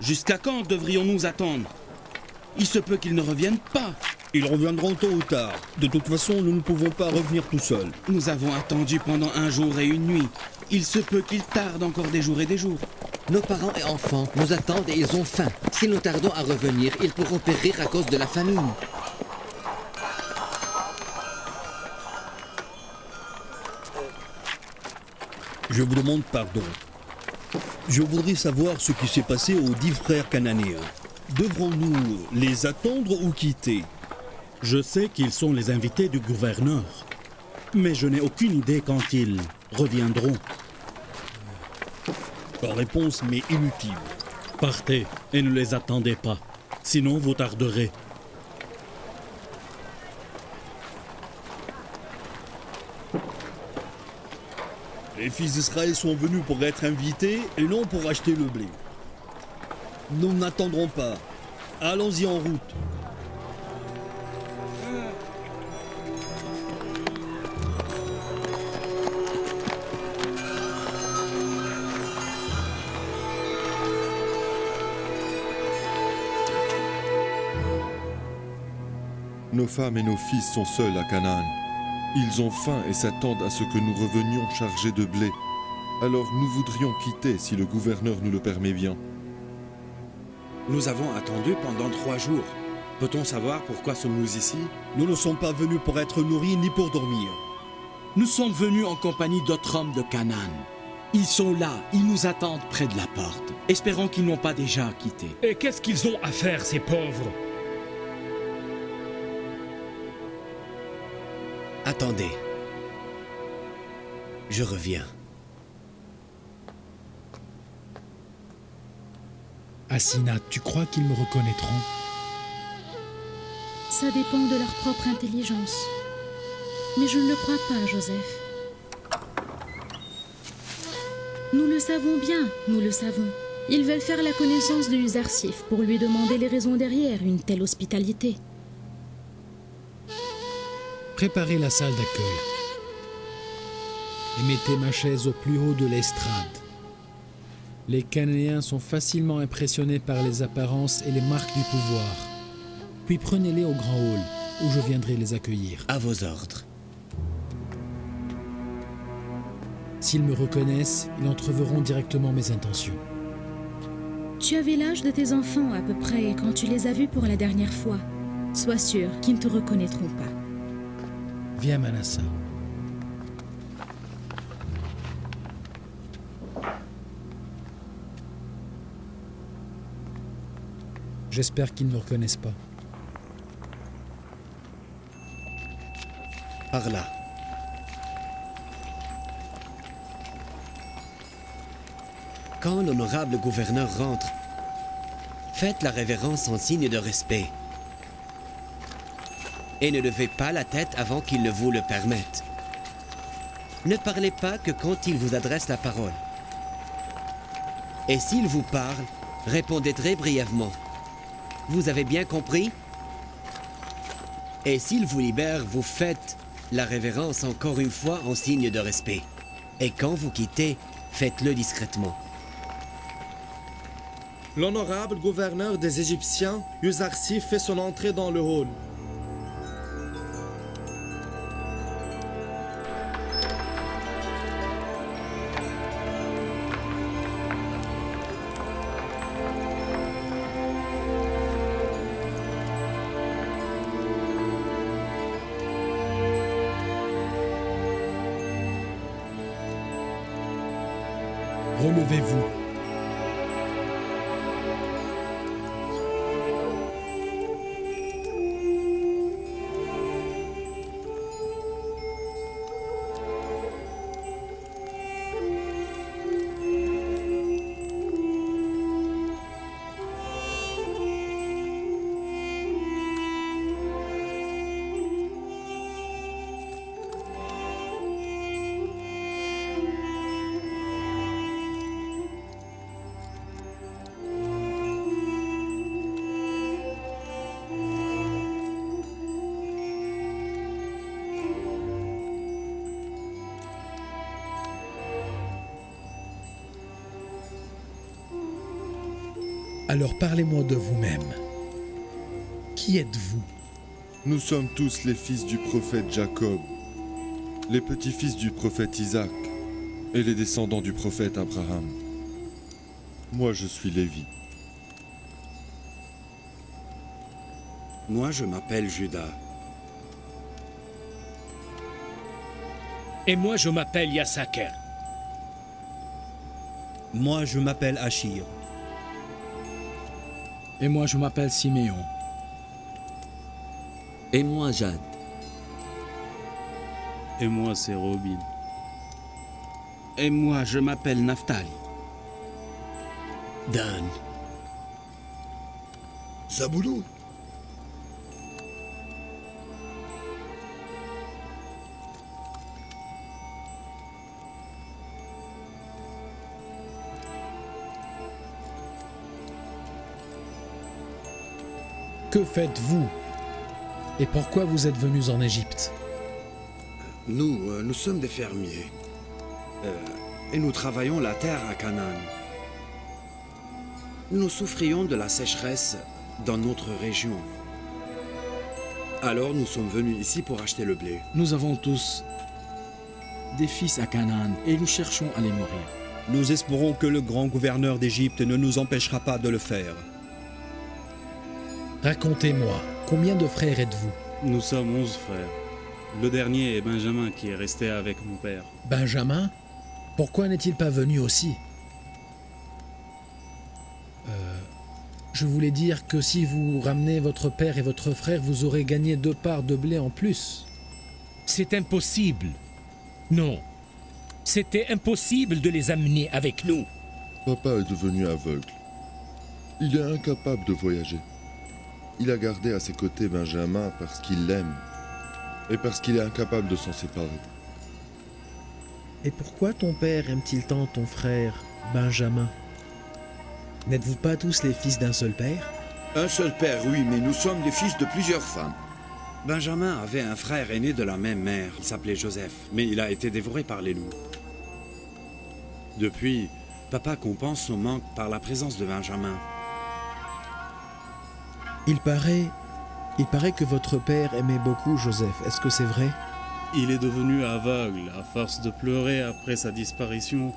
Jusqu'à quand devrions-nous attendre? Il se peut qu'ils ne reviennent pas. Ils reviendront tôt ou tard. De toute façon, nous ne pouvons pas revenir tout seuls. Nous avons attendu pendant 1 jour et 1 nuit. Il se peut qu'ils tardent encore des jours et des jours. Nos parents et enfants nous attendent et ils ont faim. Si nous tardons à revenir, ils pourront périr à cause de la famine. Je vous demande pardon. Je voudrais savoir ce qui s'est passé aux 10 frères cananéens. Devrons-nous les attendre ou quitter? Je sais qu'ils sont les invités du gouverneur, mais je n'ai aucune idée quand ils reviendront. La réponse m'est inutile. Partez et ne les attendez pas, sinon vous tarderez. Les fils d'Israël sont venus pour être invités et non pour acheter le blé. Nous n'attendrons pas. Allons-y en route. Nos femmes et nos fils sont seuls à Canaan. Ils ont faim et s'attendent à ce que nous revenions chargés de blé. Alors nous voudrions quitter si le gouverneur nous le permet bien. Nous avons attendu pendant 3 jours. Peut-on savoir pourquoi sommes-nous ici? Nous ne sommes pas venus pour être nourris ni pour dormir. Nous sommes venus en compagnie d'autres hommes de Canaan. Ils sont là, ils nous attendent près de la porte. Espérons qu'ils n'ont pas déjà quitté. Et qu'est-ce qu'ils ont à faire, ces pauvres? Attendez. Je reviens. Asinat, tu crois qu'ils me reconnaîtront? Ça dépend de leur propre intelligence. Mais je ne le crois pas, Joseph. Nous le savons bien, nous le savons. Ils veulent faire la connaissance de Uzarsif pour lui demander les raisons derrière une telle hospitalité. Préparez la salle d'accueil. Et mettez ma chaise au plus haut de l'estrade. Les Cananéens sont facilement impressionnés par les apparences et les marques du pouvoir. Puis prenez-les au grand hall, où je viendrai les accueillir. À vos ordres. S'ils me reconnaissent, ils entreverront directement mes intentions. Tu avais l'âge de tes enfants à peu près quand tu les as vus pour la dernière fois. Sois sûr qu'ils ne te reconnaîtront pas. Viens, Manasseh. J'espère qu'ils ne me reconnaissent pas. Par là. Quand l'honorable gouverneur rentre, faites la révérence en signe de respect. Et ne levez pas la tête avant qu'il ne vous le permette. Ne parlez pas que quand il vous adresse la parole. Et s'il vous parle, répondez très brièvement. Vous avez bien compris? Et s'il vous libère, vous faites la révérence encore une fois en signe de respect. Et quand vous quittez, faites-le discrètement. L'honorable gouverneur des Égyptiens, Uzarsif, fait son entrée dans le hall. Relevez-vous. Alors parlez-moi de vous-même. Qui êtes-vous? Nous sommes tous les fils du prophète Jacob, les petits-fils du prophète Isaac et les descendants du prophète Abraham. Moi, je suis Lévi. Moi, je m'appelle Judas. Et moi, je m'appelle Yassaker. Moi, je m'appelle Achir. Et moi, je m'appelle Siméon. Et moi, Jade. Et moi, c'est Robin. Et moi, je m'appelle Naphtali. Dan. Zabouloun. Que faites-vous? Et pourquoi vous êtes venus en Égypte? Nous sommes des fermiers. Et nous travaillons la terre à Canaan. Nous souffrions de la sécheresse dans notre région. Alors nous sommes venus ici pour acheter le blé. Nous avons tous des fils à Canaan et nous cherchons à les mourir. Nous espérons que le grand gouverneur d'Égypte ne nous empêchera pas de le faire. Racontez-moi, combien de frères êtes-vous? Nous sommes 11 frères. Le dernier est Benjamin qui est resté avec mon père. Benjamin? Pourquoi n'est-il pas venu aussi? Je voulais dire que si vous ramenez votre père et votre frère, vous aurez gagné 2 parts de blé en plus. C'est impossible. Non. C'était impossible de les amener avec nous. Papa est devenu aveugle. Il est incapable de voyager. Il a gardé à ses côtés Benjamin parce qu'il l'aime et parce qu'il est incapable de s'en séparer. Et pourquoi ton père aime-t-il tant ton frère, Benjamin? N'êtes-vous pas tous les fils d'un seul père? Un seul père, oui, mais nous sommes les fils de plusieurs femmes. Benjamin avait un frère aîné de la même mère. Il s'appelait Joseph, mais il a été dévoré par les loups. Depuis, papa compense son manque par la présence de Benjamin. Il paraît que votre père aimait beaucoup Joseph. Est-ce que c'est vrai? Il est devenu aveugle à force de pleurer après sa disparition.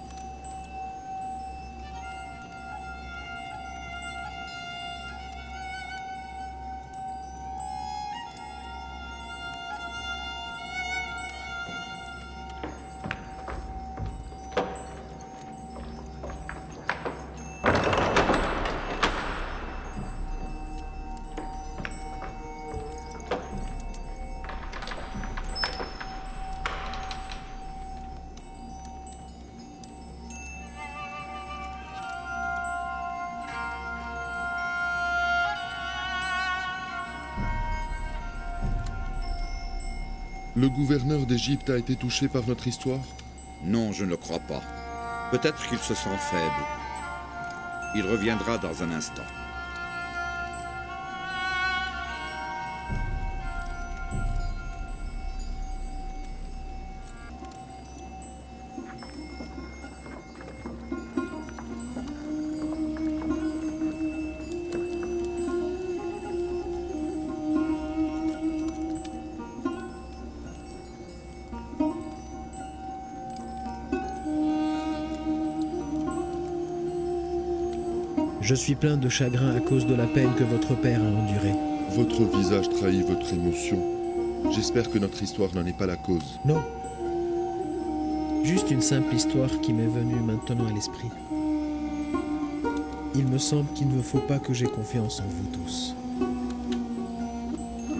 Le gouverneur d'Égypte a été touché par notre histoire? Non, je ne le crois pas. Peut-être qu'il se sent faible. Il reviendra dans un instant. Je suis plein de chagrin à cause de la peine que votre père a endurée. Votre visage trahit votre émotion. J'espère que notre histoire n'en est pas la cause. Non. Juste une simple histoire qui m'est venue maintenant à l'esprit. Il me semble qu'il ne faut pas que j'aie confiance en vous tous.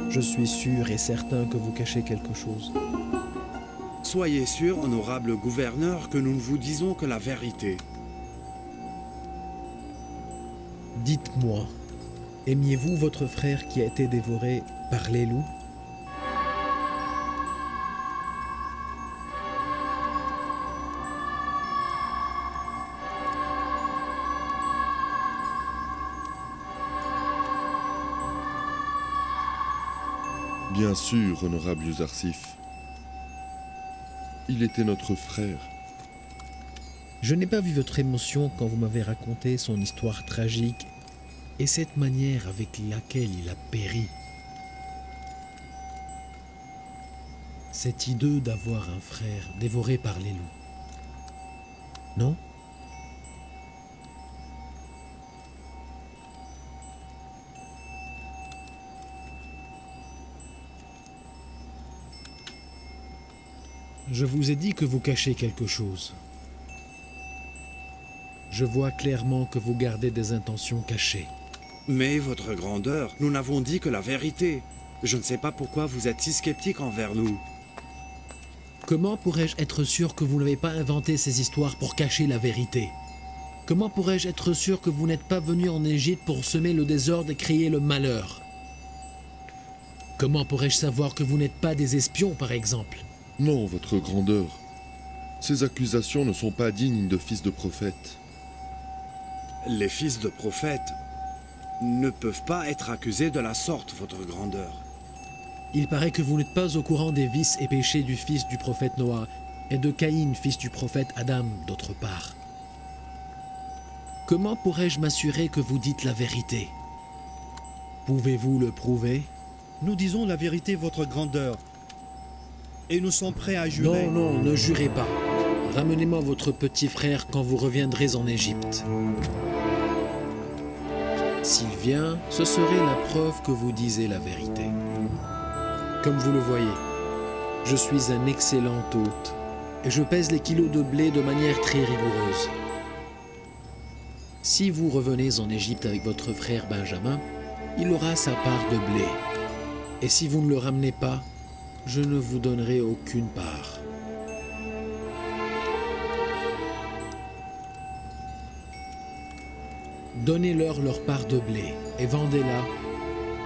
Je suis sûr et certain que vous cachez quelque chose. Soyez sûr, honorable gouverneur, que nous ne vous disons que la vérité. Dites-moi, aimiez-vous votre frère qui a été dévoré par les loups? Bien sûr, honorable Yuzarsif. Il était notre frère. Je n'ai pas vu votre émotion quand vous m'avez raconté son histoire tragique et cette manière avec laquelle il a péri. C'est hideux d'avoir un frère dévoré par les loups. Non ? Je vous ai dit que vous cachez quelque chose. Je vois clairement que vous gardez des intentions cachées. Mais, votre grandeur, nous n'avons dit que la vérité. Je ne sais pas pourquoi vous êtes si sceptique envers nous. Comment pourrais-je être sûr que vous n'avez pas inventé ces histoires pour cacher la vérité? Comment pourrais-je être sûr que vous n'êtes pas venu en Égypte pour semer le désordre et créer le malheur? Comment pourrais-je savoir que vous n'êtes pas des espions, par exemple? Non, votre grandeur. Ces accusations ne sont pas dignes de fils de prophète. Les fils de prophètes ne peuvent pas être accusés de la sorte, votre grandeur. Il paraît que vous n'êtes pas au courant des vices et péchés du fils du prophète Noah et de Caïn, fils du prophète Adam, d'autre part. Comment pourrais-je m'assurer que vous dites la vérité? Pouvez-vous le prouver? Nous disons la vérité, votre grandeur. Et nous sommes prêts à jurer. Non, non, ne jurez pas. Ramenez-moi votre petit frère quand vous reviendrez en Égypte. S'il vient, ce serait la preuve que vous disiez la vérité. Comme vous le voyez, je suis un excellent hôte et je pèse les kilos de blé de manière très rigoureuse. Si vous revenez en Égypte avec votre frère Benjamin, il aura sa part de blé. Et si vous ne le ramenez pas, je ne vous donnerai aucune part. Donnez-leur leur part de blé et vendez-la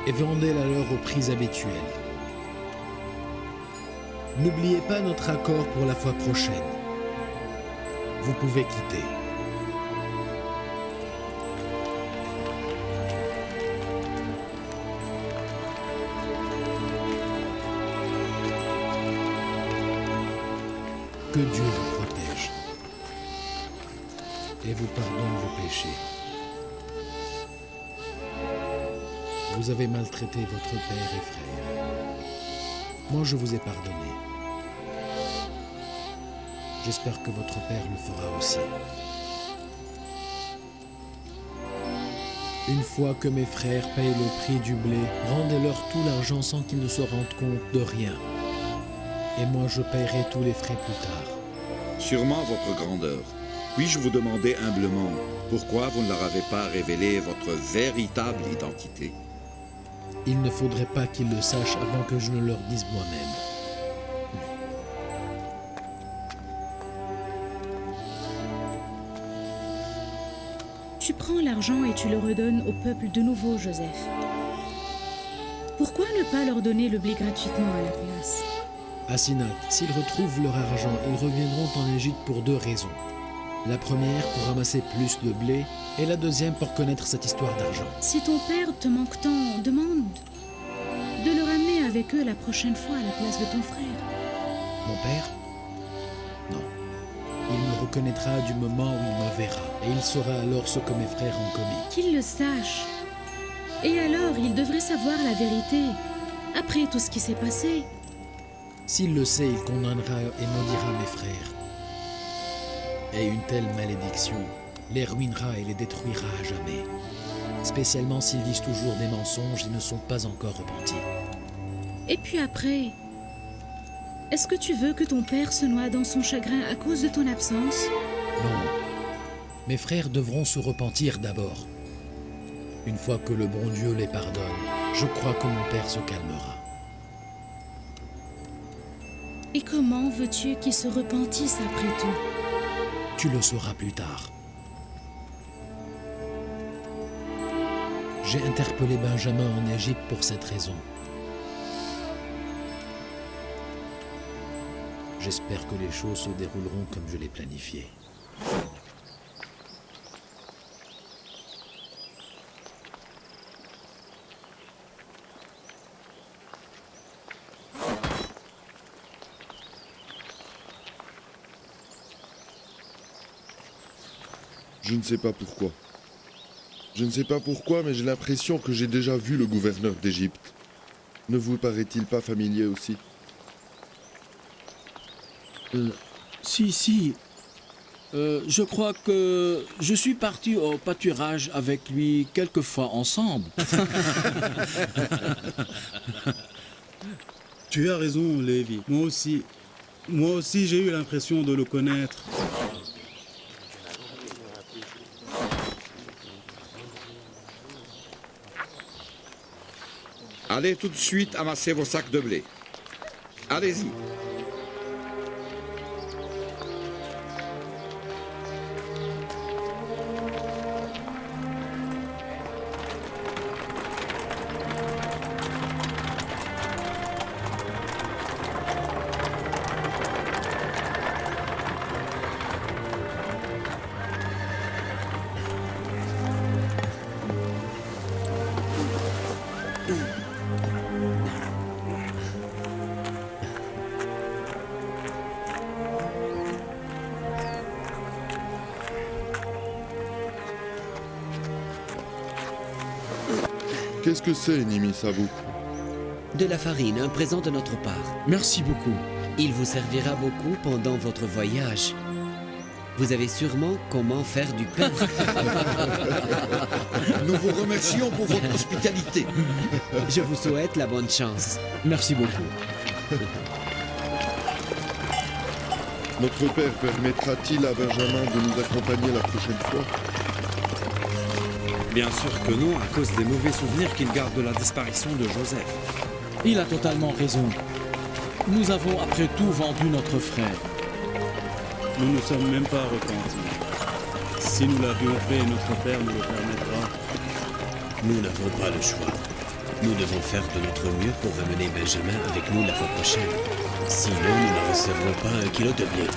leur au prix habituel. N'oubliez pas notre accord pour la fois prochaine. Vous pouvez quitter. Que Dieu vous protège et vous pardonne vos péchés. Vous avez maltraité votre père et frère. Moi, je vous ai pardonné. J'espère que votre père le fera aussi. Une fois que mes frères payent le prix du blé, rendez-leur tout l'argent sans qu'ils ne se rendent compte de rien. Et moi, je paierai tous les frais plus tard. Sûrement, votre grandeur. Puis-je vous demander humblement pourquoi vous ne leur avez pas révélé votre véritable identité? Il ne faudrait pas qu'ils le sachent avant que je ne leur dise moi-même. Tu prends l'argent et tu le redonnes au peuple de nouveau, Joseph. Pourquoi ne pas leur donner le blé gratuitement à la place? Asenat, s'ils retrouvent leur argent, ils reviendront en Égypte pour deux raisons. La première pour ramasser plus de blé et la deuxième pour connaître cette histoire d'argent. Si ton père te manque tant, demande de le ramener avec eux la prochaine fois à la place de ton frère. Mon père? Non. Il me reconnaîtra du moment où il me verra et il saura alors ce que mes frères ont commis. Qu'il le sache. Et alors, il devrait savoir la vérité, après tout ce qui s'est passé. S'il le sait, il condamnera et maudira mes frères. Et une telle malédiction les ruinera et les détruira à jamais. Spécialement s'ils disent toujours des mensonges et ne sont pas encore repentis. Et puis après, est-ce que tu veux que ton père se noie dans son chagrin à cause de ton absence? Non. Mes frères devront se repentir d'abord. Une fois que le bon Dieu les pardonne, je crois que mon père se calmera. Et comment veux-tu qu'ils se repentissent après tout? Tu le sauras plus tard. J'ai interpellé Benjamin en Égypte pour cette raison. J'espère que les choses se dérouleront comme je l'ai planifié. Je ne sais pas pourquoi. Je ne sais pas pourquoi, mais j'ai l'impression que j'ai déjà vu le gouverneur d'Égypte. Ne vous paraît-il pas familier aussi? Si. Je crois que je suis parti au pâturage avec lui quelques fois ensemble. Tu as raison, Lévi. Moi aussi, j'ai eu l'impression de le connaître. Allez tout de suite amasser vos sacs de blé. Allez-y. Qu'est-ce que c'est, Nimis, à vous? De la farine, un présent de notre part. Merci beaucoup. Il vous servira beaucoup pendant votre voyage. Vous avez sûrement comment faire du pain. Nous vous remercions pour votre hospitalité. Je vous souhaite la bonne chance. Merci beaucoup. Notre père permettra-t-il à Benjamin de nous accompagner la prochaine fois? Bien sûr que non, à cause des mauvais souvenirs qu'il garde de la disparition de Joseph. Il a totalement raison. Nous avons après tout vendu notre frère. Nous ne sommes même pas repentis. Si nous l'avions fait, notre père nous le permettra. Nous n'avons pas le choix. Nous devons faire de notre mieux pour ramener Benjamin avec nous la fois prochaine. Sinon, nous ne recevrons pas 1 kilo de blé.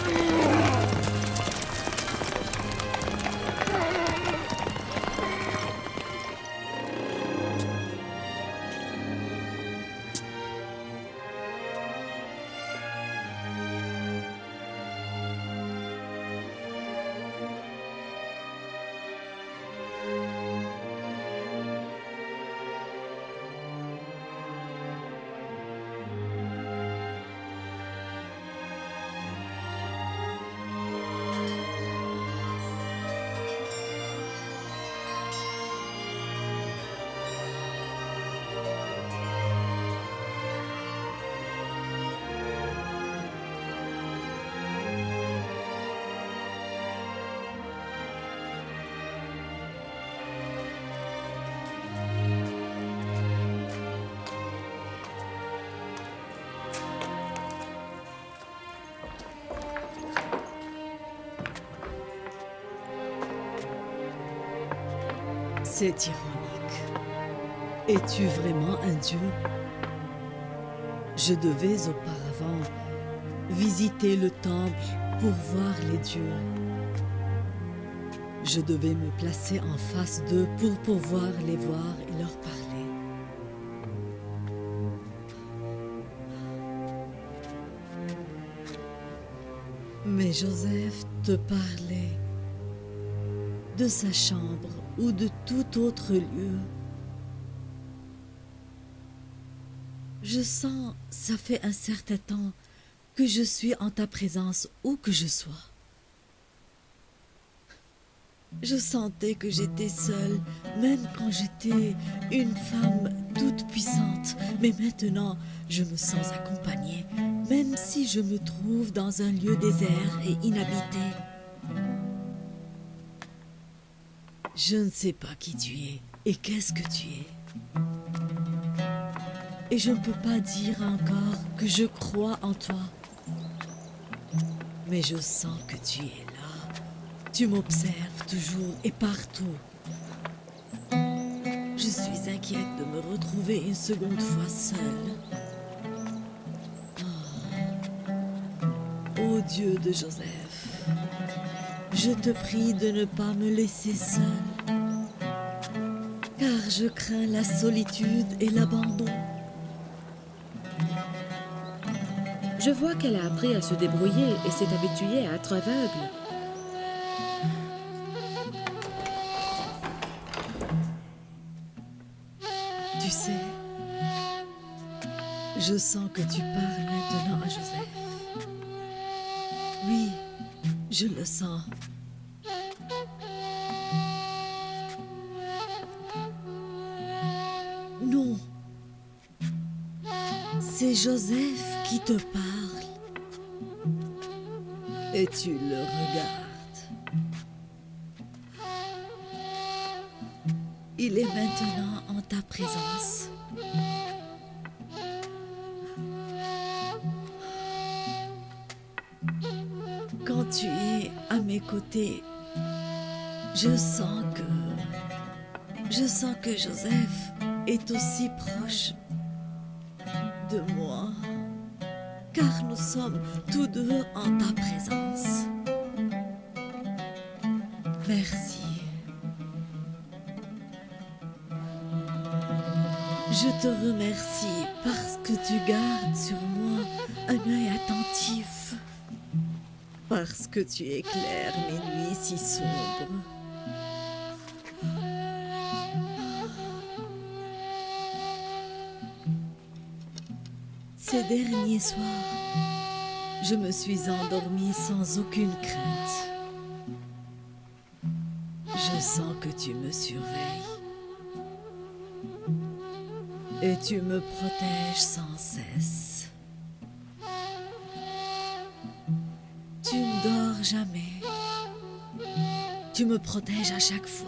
C'est ironique. Es-tu vraiment un dieu? Je devais auparavant visiter le temple pour voir les dieux. Je devais me placer en face d'eux pour pouvoir les voir et leur parler. Mais Joseph te parlait de sa chambre ou de tout autre lieu. Je sens, ça fait un certain temps, que je suis en ta présence où que je sois. Je sentais que j'étais seule, même quand j'étais une femme toute puissante. Mais maintenant, je me sens accompagnée, même si je me trouve dans un lieu désert et inhabité. Je ne sais pas qui tu es et qu'est-ce que tu es. Et je ne peux pas dire encore que je crois en toi. Mais je sens que tu es là. Tu m'observes toujours et partout. Je suis inquiète de me retrouver une seconde fois seule. Ô Dieu de Joseph, je te prie de ne pas me laisser seule, car je crains la solitude et l'abandon. Je vois qu'elle a appris à se débrouiller et s'est habituée à être aveugle. Je sens que tu parles maintenant à Joseph. Oui, je le sens. Non. C'est Joseph qui te parle. Et tu le regardes. Il est maintenant en ta présence. Quand tu es à mes côtés, je sens que Joseph est aussi proche de moi, car nous sommes tous deux en ta présence. Merci. Je te remercie parce que tu gardes sur moi un œil attentif, parce que tu éclaires mes nuits si sombres. Ces derniers soirs, je me suis endormie sans aucune crainte. Je sens que tu me surveilles. Et tu me protèges sans cesse. Tu ne dors jamais. Tu me protèges à chaque fois.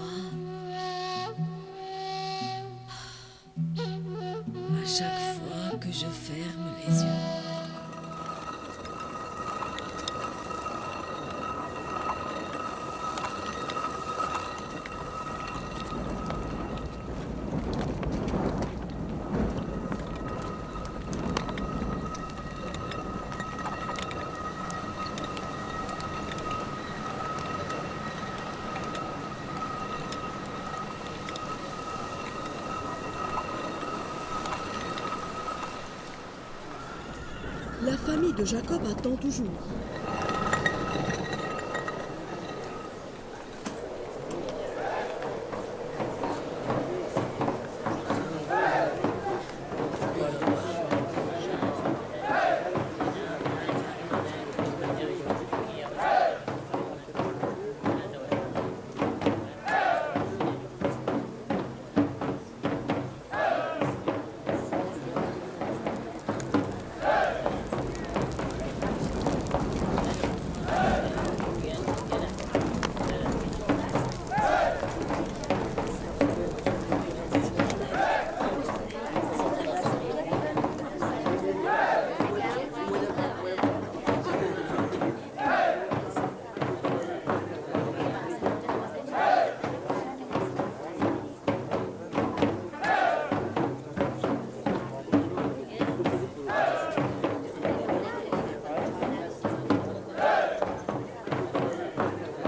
À chaque fois que je ferme les yeux. La famille de Jacob attend toujours.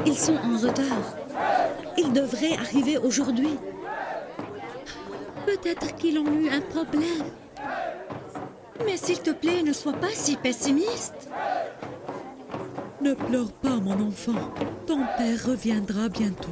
Ils sont en retard. Ils devraient arriver aujourd'hui. Peut-être qu'ils ont eu un problème. Mais s'il te plaît, ne sois pas si pessimiste. Ne pleure pas, mon enfant. Ton père reviendra bientôt.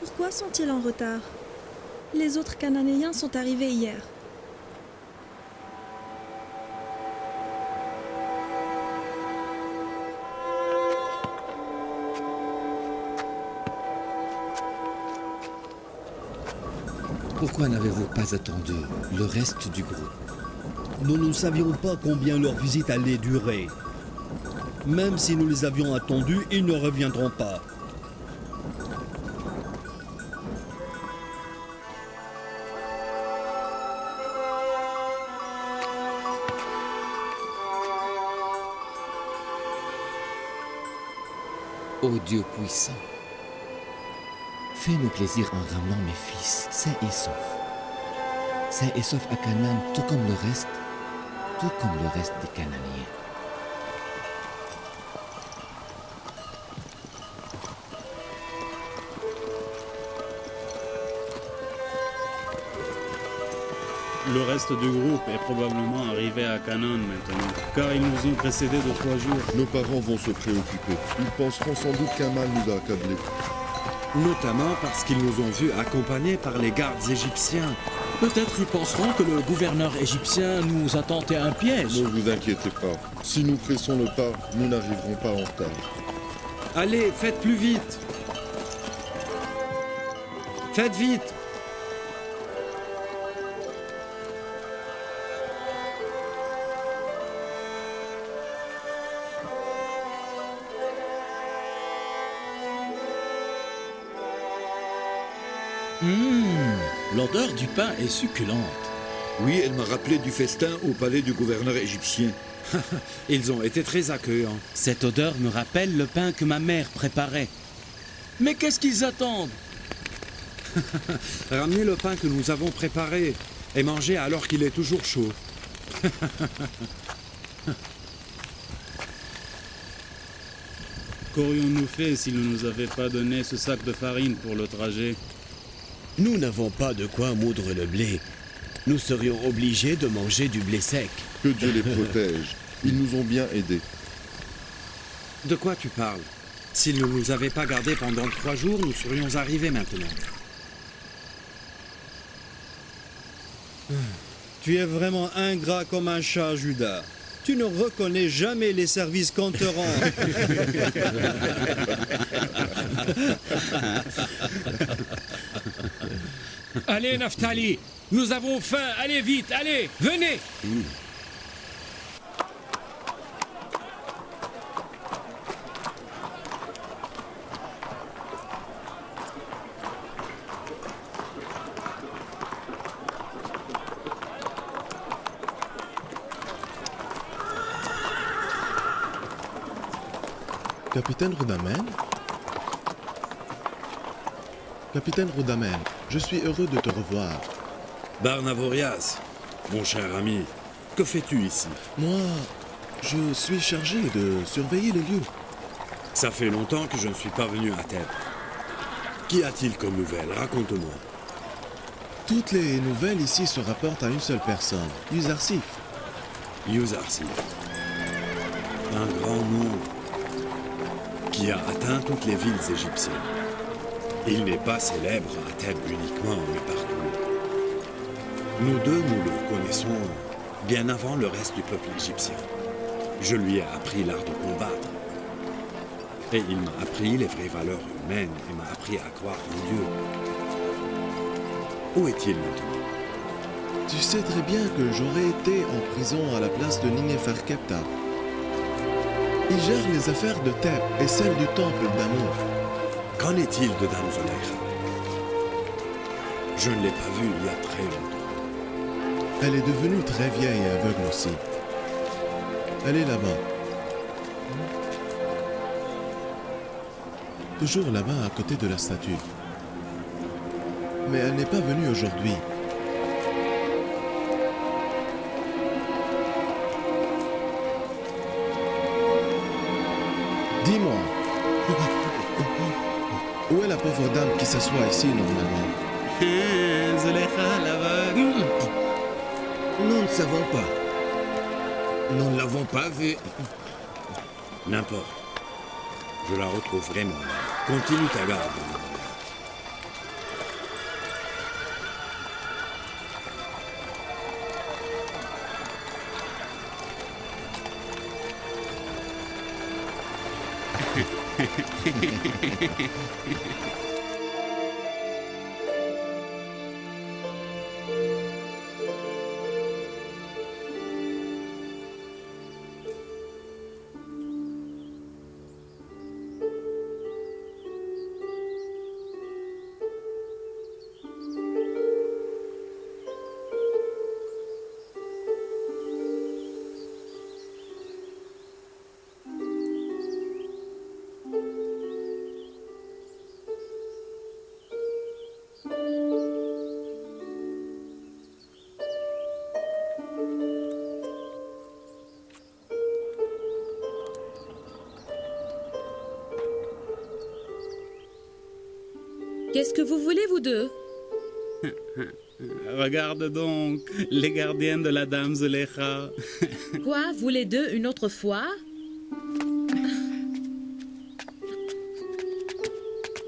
Pourquoi sont-ils en retard? Les autres Cananéens sont arrivés hier. Pourquoi n'avez-vous pas attendu le reste du groupe? Nous ne savions pas combien leur visite allait durer. Même si nous les avions attendus, ils ne reviendront pas. Ô Dieu puissant, fais-nous plaisir en ramenant mes fils, sains et saufs. Sains et saufs à Canaan, tout comme le reste des Cananéens. Le reste du groupe est probablement arrivé à Canaan maintenant, car ils nous ont précédés de 3 jours. Nos parents vont se préoccuper. Ils penseront sans doute qu'un mal nous a accablés. Notamment parce qu'ils nous ont vus accompagnés par les gardes égyptiens. Peut-être ils penseront que le gouverneur égyptien nous a tenté un piège. Ne vous inquiétez pas. Si nous pressons le pas, nous n'arriverons pas en retard. Allez, faites plus vite. Faites vite. L'odeur du pain est succulente. Oui, elle m'a rappelé du festin au palais du gouverneur égyptien. Ils ont été très accueillants. Cette odeur me rappelle le pain que ma mère préparait. Mais qu'est-ce qu'ils attendent? Ramenez le pain que nous avons préparé et mangez alors qu'il est toujours chaud. Qu'aurions-nous fait s'ils ne nous avaient pas donné ce sac de farine pour le trajet? Nous n'avons pas de quoi moudre le blé. Nous serions obligés de manger du blé sec. Que Dieu les protège. Ils nous ont bien aidés. De quoi tu parles? S'ils ne nous avaient pas gardés pendant 3 jours, nous serions arrivés maintenant. Tu es vraiment ingrat comme un chat, Judas. Tu ne reconnais jamais les services qu'on te rend. Allez, Naphtali, nous avons faim. Allez vite, allez, venez. Capitaine Rudamen? Capitaine Rudamen, je suis heureux de te revoir. Barnavorias, mon cher ami, que fais-tu ici? Moi, je suis chargé de surveiller le lieu. Ça fait longtemps que je ne suis pas venu à Thèbes. Qu'y a-t-il comme nouvelles? Raconte-moi. Toutes les nouvelles ici se rapportent à une seule personne, Yuzarsif. Yuzarsif. Un grand nom qui a atteint toutes les villes égyptiennes. Il n'est pas célèbre à Thèbes uniquement, mais partout. Nous deux, nous le connaissons bien avant le reste du peuple égyptien. Je lui ai appris l'art de combattre. Et il m'a appris les vraies valeurs humaines et m'a appris à croire en Dieu. Où est-il maintenant? Tu sais très bien que j'aurais été en prison à la place de Ninneferkepta. Il gère les affaires de Thèbes et celles du temple d'Amour. Qu'en est-il de Dame Zoleikha? Je ne l'ai pas vue il y a très longtemps. Elle est devenue très vieille et aveugle aussi. Elle est là-bas. Toujours là-bas à côté de la statue. Mais elle n'est pas venue aujourd'hui. Dis-moi, où est la pauvre dame qui s'assoit ici normalement? Zoleikha, là-bas. Nous ne savons pas. Nous ne l'avons pas vue. N'importe. Je la retrouverai moi. Continue ta garde. Qu'est-ce que vous voulez, vous deux? Regarde donc, les gardiens de la dame Zulekha. Quoi, vous les deux, une autre fois?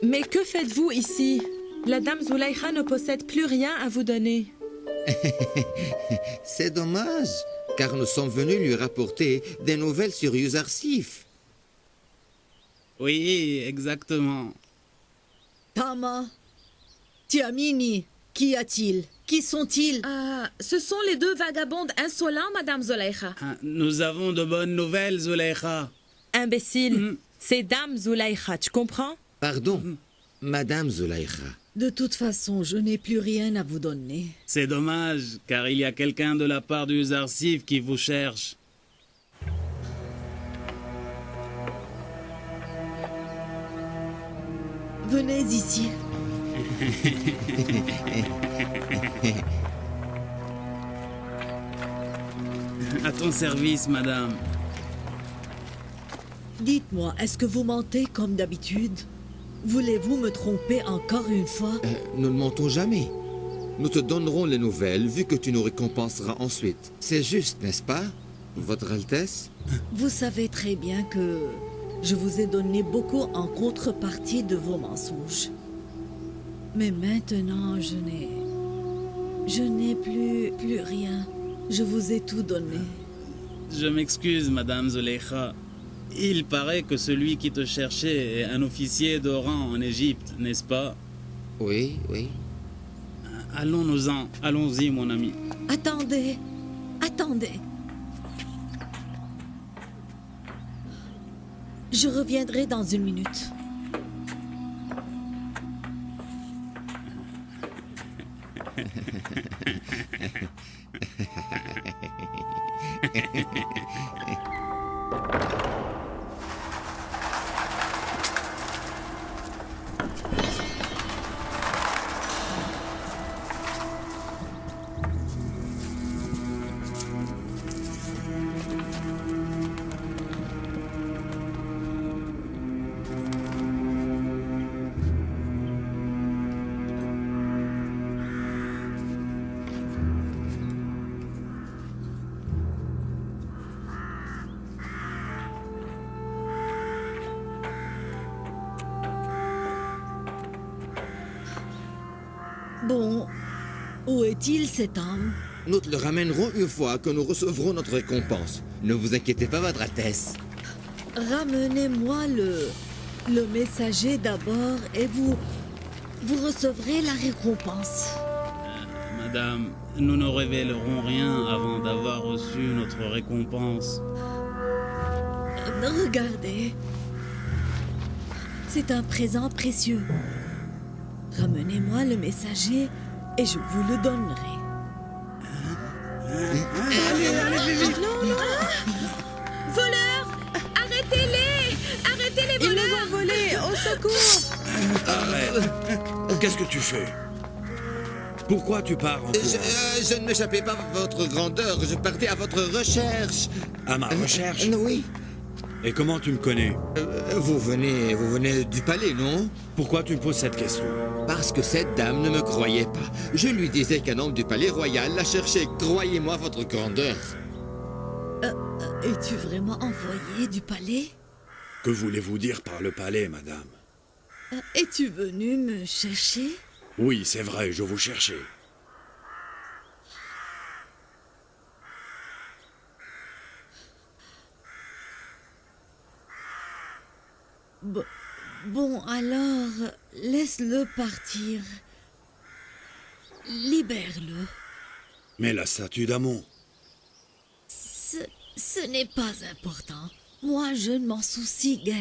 Mais que faites-vous ici? La dame Zulaykha ne possède plus rien à vous donner. C'est dommage, car nous sommes venus lui rapporter des nouvelles sur Yuzarsif. Oui, exactement. Tama, Tiamini, qu'y a-t-il? Qui sont-ils? Ce sont les deux vagabondes insolents, Madame Zulaykha. Nous avons de bonnes nouvelles, Zulaykha. Imbécile, c'est Dame Zulaykha, tu comprends? Pardon, Madame Zulaykha. De toute façon, je n'ai plus rien à vous donner. C'est dommage, car il y a quelqu'un de la part du Zarsif qui vous cherche. Venez ici. À ton service, madame. Dites-moi, est-ce que vous mentez comme d'habitude? Voulez-vous me tromper encore une fois? Nous ne mentons jamais. Nous te donnerons les nouvelles, vu que tu nous récompenseras ensuite. C'est juste, n'est-ce pas, Votre Altesse? Vous savez très bien que je vous ai donné beaucoup en contrepartie de vos mensonges. Mais maintenant, je n'ai plus rien. Je vous ai tout donné. Je m'excuse, Madame Zulaykha. Il paraît que celui qui te cherchait est un officier de rang en Égypte, n'est-ce pas? Oui, oui. Allons-nous-en. Allons-y, mon ami. Attendez. Je reviendrai dans une minute. Bon, où est-il cet homme? Nous te le ramènerons une fois que nous recevrons notre récompense. Ne vous inquiétez pas, Votre Altesse. Ramenez-moi le messager d'abord et vous recevrez la récompense. Madame, nous ne révélerons rien avant d'avoir reçu notre récompense. Regardez. C'est un présent précieux. Ramenez-moi le messager et je vous le donnerai. Allez, non. Voleurs! Arrêtez-les! Arrêtez les voleurs! Ils nous ont volés! Au secours! Arrête! Qu'est-ce que tu fais? Pourquoi tu pars en courant? Je ne m'échappais pas à votre grandeur. Je partais à votre recherche. À ma recherche? Oui. Et comment tu me connais? Vous venez du palais, non? Pourquoi tu me poses cette question? Parce que cette dame ne me croyait pas. Je lui disais qu'un homme du palais royal la cherchait. Croyez-moi, votre grandeur. Es-tu vraiment envoyé du palais? Que voulez-vous dire par le palais, madame? Es-tu venu me chercher? Oui, c'est vrai, je vous cherchais. Bon, alors, laisse-le partir. Libère-le. Mais la statue d'Amon? Ce n'est pas important. Moi, je ne m'en soucie guère.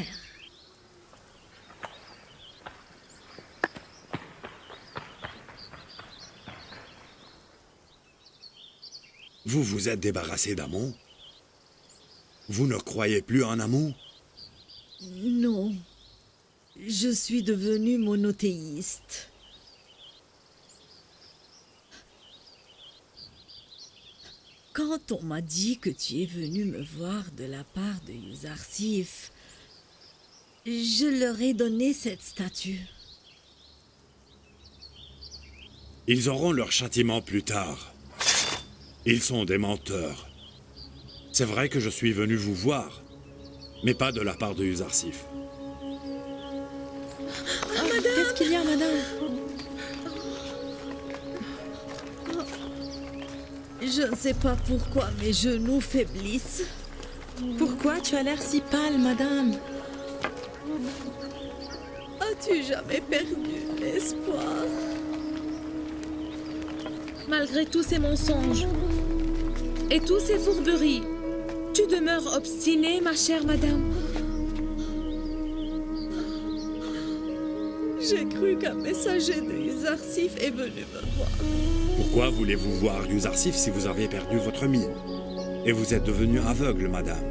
Vous vous êtes débarrassé d'Amon? Vous ne croyez plus en Amon? Non. Je suis devenu monothéiste. Quand on m'a dit que tu es venu me voir de la part de Yuzarsif, je leur ai donné cette statue. Ils auront leur châtiment plus tard. Ils sont des menteurs. C'est vrai que je suis venu vous voir, mais pas de la part de Yuzarsif. Qu'est-ce qu'il y a, madame? Je ne sais pas pourquoi mes genoux faiblissent. Pourquoi tu as l'air si pâle, madame? As-tu jamais perdu l'espoir? Malgré tous ces mensonges et toutes ces fourberies, tu demeures obstinée, ma chère madame. J'ai cru qu'un messager de Yuzarsif est venu me voir. Pourquoi voulez-vous voir Yuzarsif si vous avez perdu votre mine? Et vous êtes devenue aveugle, madame.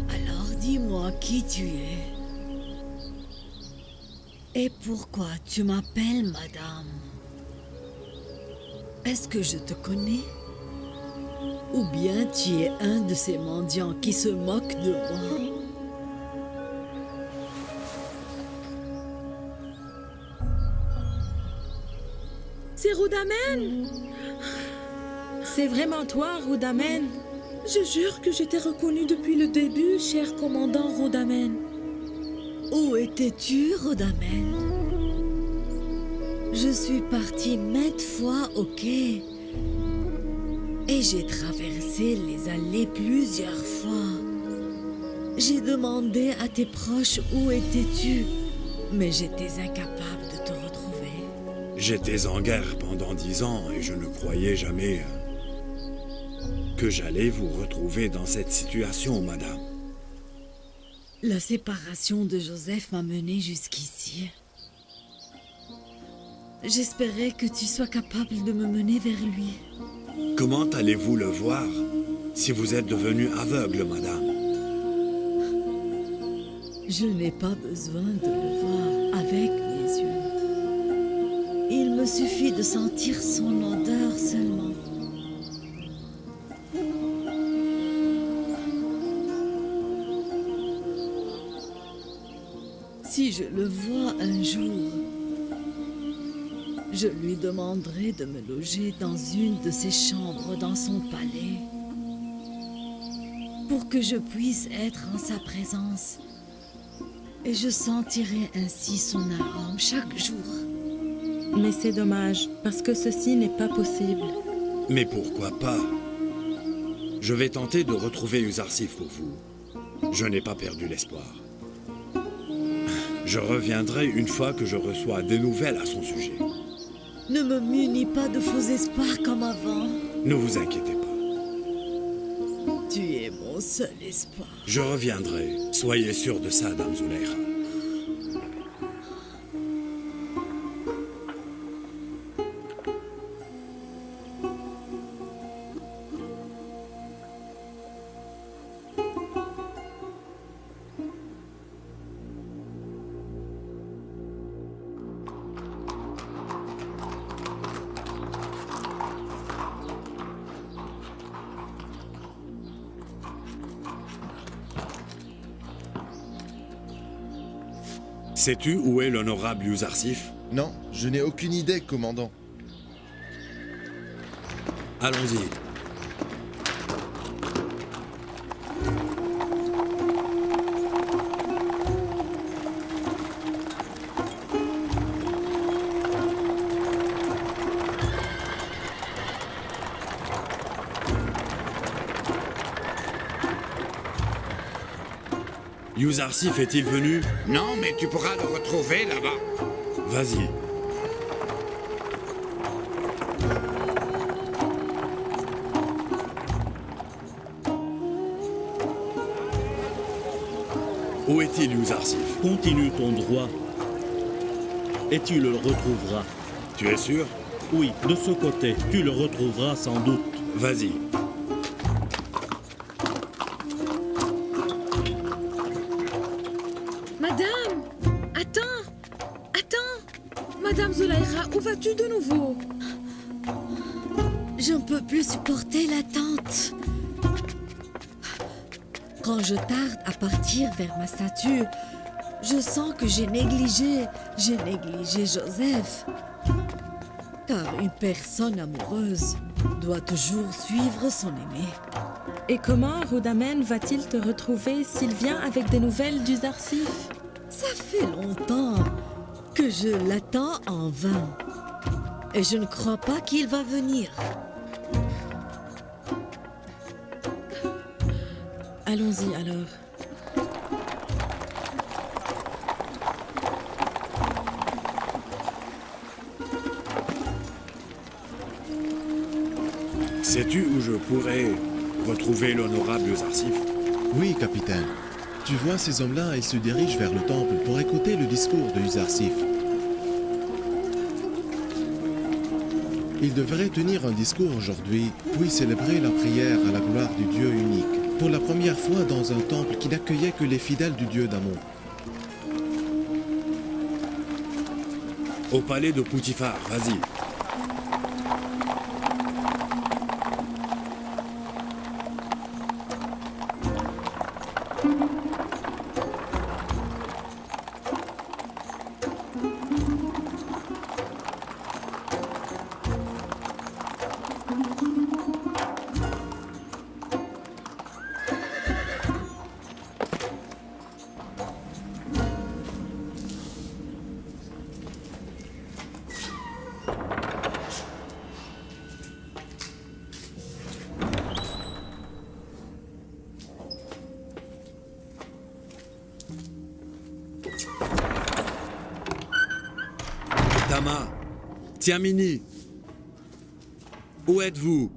Alors dis-moi qui tu es. Et pourquoi tu m'appelles madame? Est-ce que je te connais? Ou bien tu es un de ces mendiants qui se moquent de moi? C'est Rudamen! C'est vraiment toi, Rudamen? Je jure que je t'ai reconnu depuis le début, cher commandant Rudamen. Où étais-tu, Rudamen? Je suis partie maintes fois au quai. Et j'ai traversé les allées plusieurs fois. J'ai demandé à tes proches où étais-tu, mais j'étais incapable de te retrouver. J'étais en guerre pendant 10 ans et je ne croyais jamais que j'allais vous retrouver dans cette situation, madame. La séparation de Joseph m'a menée jusqu'ici. J'espérais que tu sois capable de me mener vers lui. Comment allez-vous le voir si vous êtes devenue aveugle, madame? Je n'ai pas besoin de le voir avec mes yeux. Il me suffit de sentir son odeur seulement. Si je le vois un jour, je lui demanderai de me loger dans une de ses chambres dans son palais pour que je puisse être en sa présence et je sentirai ainsi son arôme chaque jour. Mais c'est dommage, parce que ceci n'est pas possible. Mais pourquoi pas? Je vais tenter de retrouver Yuzarsif pour vous. Je n'ai pas perdu l'espoir. Je reviendrai une fois que je reçois des nouvelles à son sujet. Ne me munis pas de faux espoirs comme avant. Ne vous inquiétez pas. Tu es mon seul espoir. Je reviendrai. Soyez sûr de ça, Dame Zuleikha. Sais-tu où est l'honorable Yuzarsif? Non, je n'ai aucune idée, commandant. Allons-y. Yuzarsif est-il venu? Non, mais tu pourras le retrouver là-bas. Vas-y. Où est-il, Yuzarsif? Continue ton droit. Et tu le retrouveras. Tu es sûr? Oui, de ce côté. Tu le retrouveras sans doute. Vas-y. Madame! Attends! Madame Zuleikha, où vas-tu de nouveau? Je ne peux plus supporter l'attente. Quand je tarde à partir vers ma statue, Je sens que j'ai négligé Joseph. Car une personne amoureuse doit toujours suivre son aimé. Et comment Rudamen va-t-il te retrouver s'il vient avec des nouvelles du Zarsif? Ça fait longtemps que je l'attends en vain. Et je ne crois pas qu'il va venir. Allons-y alors. Sais-tu où je pourrais retrouver l'honorable Zarsif? Oui, capitaine. Tu vois ces hommes-là, ils se dirigent vers le temple pour écouter le discours de Uzarsif. Ils devraient tenir un discours aujourd'hui, puis célébrer la prière à la gloire du Dieu unique, pour la première fois dans un temple qui n'accueillait que les fidèles du Dieu d'Amon. Au palais de Poutifar, vas-y. Tama, Tiamini, où êtes-vous?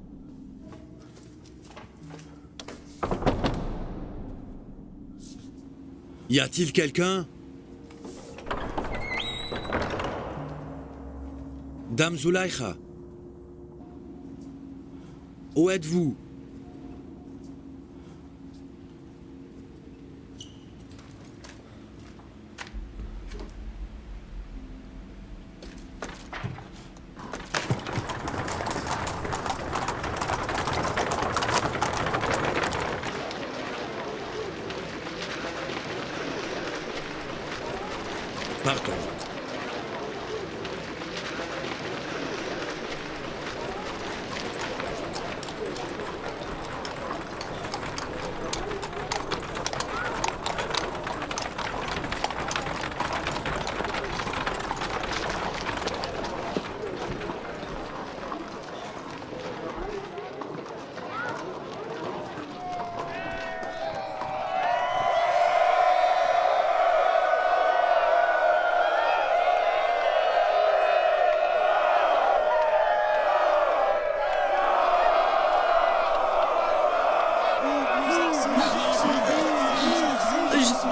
Y a-t-il quelqu'un? Dame Zulaïcha, où êtes-vous? Partons.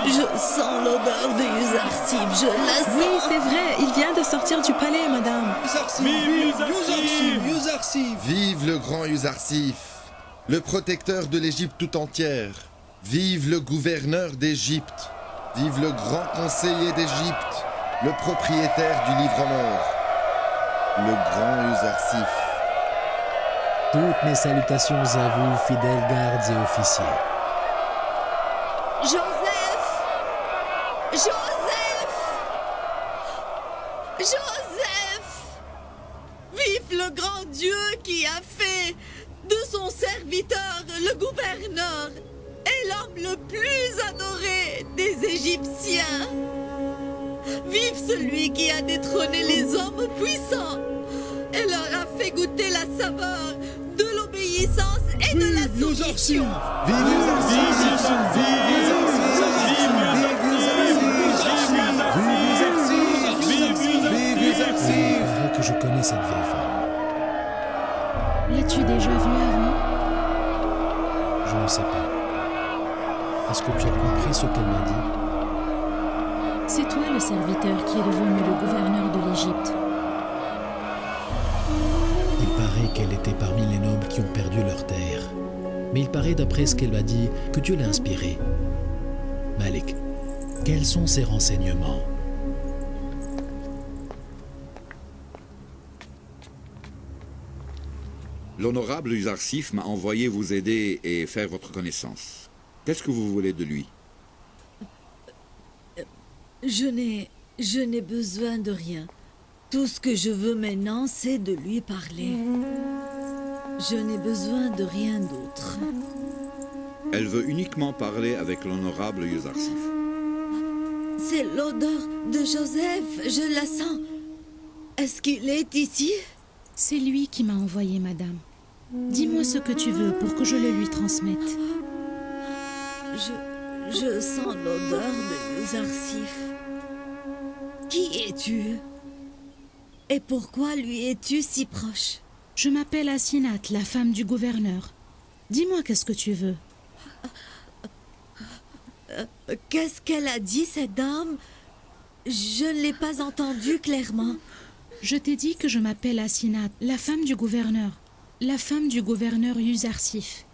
Je sens l'odeur de Uzarsif, je la sens. Oui, c'est vrai, il vient de sortir du palais, madame. Uzarsif! Vive le grand Uzarsif, le protecteur de l'Égypte tout entière. Vive le gouverneur d'Égypte. Vive le grand conseiller d'Égypte, le propriétaire du livre en or. Le grand Uzarsif. Toutes mes salutations à vous, fidèles gardes et officiers. Joseph! Joseph! Joseph! Vive le grand Dieu qui a fait de son serviteur le gouverneur et l'homme le plus adoré des Égyptiens. Vive celui qui a détrôné les hommes puissants et leur a fait goûter la saveur de l'obéissance et de la soumission. Vive Il paraît que je connais cette vieille femme. L'as-tu déjà vue avant? Je ne sais pas. Est-ce que tu as compris ce qu'elle m'a dit? C'est toi le serviteur qui est devenu le gouverneur de l'Égypte. Il paraît qu'elle était parmi les nobles qui ont perdu leur terre. Mais il paraît, d'après ce qu'elle m'a dit, que Dieu l'a inspirée. Malik, quels sont ses renseignements? L'honorable Uzarsif m'a envoyé vous aider et faire votre connaissance. Qu'est-ce que vous voulez de lui? Je n'ai besoin de rien. Tout ce que je veux maintenant, c'est de lui parler. Je n'ai besoin de rien d'autre. Elle veut uniquement parler avec l'honorable Yuzarsif. C'est l'odeur de Joseph, je la sens. Est-ce qu'il est ici? C'est lui qui m'a envoyé, madame. Dis-moi ce que tu veux pour que je le lui transmette. Je sens l'odeur de Yuzarsif. Qui es-tu? Et pourquoi lui es-tu si proche? Je m'appelle Asinat, la femme du gouverneur. Dis-moi qu'est-ce que tu veux. Qu'est-ce qu'elle a dit, cette dame? Je ne l'ai pas entendue clairement. Je t'ai dit que je m'appelle Asinat, la femme du gouverneur. La femme du gouverneur Yuzarsif.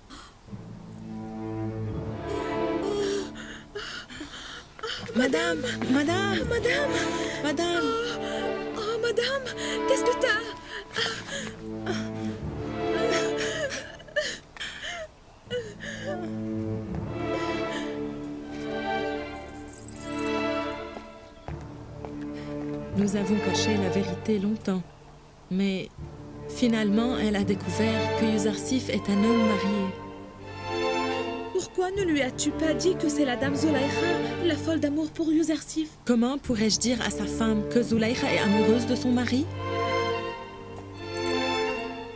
Madame, madame, madame, madame. Oh, madame, qu'est-ce que t'as? Nous avons caché la vérité longtemps, mais finalement, elle a découvert que Yuzarsif est un homme marié. Pourquoi ne lui as-tu pas dit que c'est la dame Zulaïcha, la folle d'amour pour Yuzarsif? Comment pourrais-je dire à sa femme que Zulaïcha est amoureuse de son mari?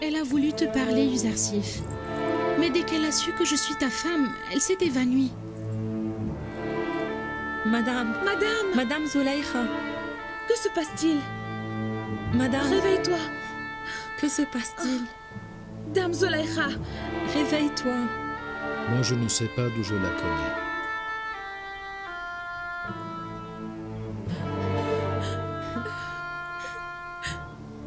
Elle a voulu te parler, Yuzarsif. Mais dès qu'elle a su que je suis ta femme, elle s'est évanouie. Madame. Madame Zulaïcha. Que se passe-t-il? Madame. Réveille-toi. Que se passe-t-il? Dame Zulaïcha. Réveille-toi. Moi, je ne sais pas d'où je la connais.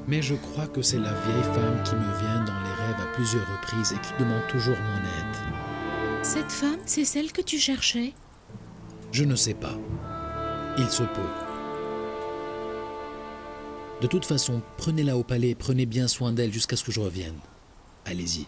Mais je crois que c'est la vieille femme qui me vient dans les rêves à plusieurs reprises et qui demande toujours mon aide. Cette femme, c'est celle que tu cherchais? Je ne sais pas. Il se peut. De toute façon, prenez-la au palais et prenez bien soin d'elle jusqu'à ce que je revienne. Allez-y.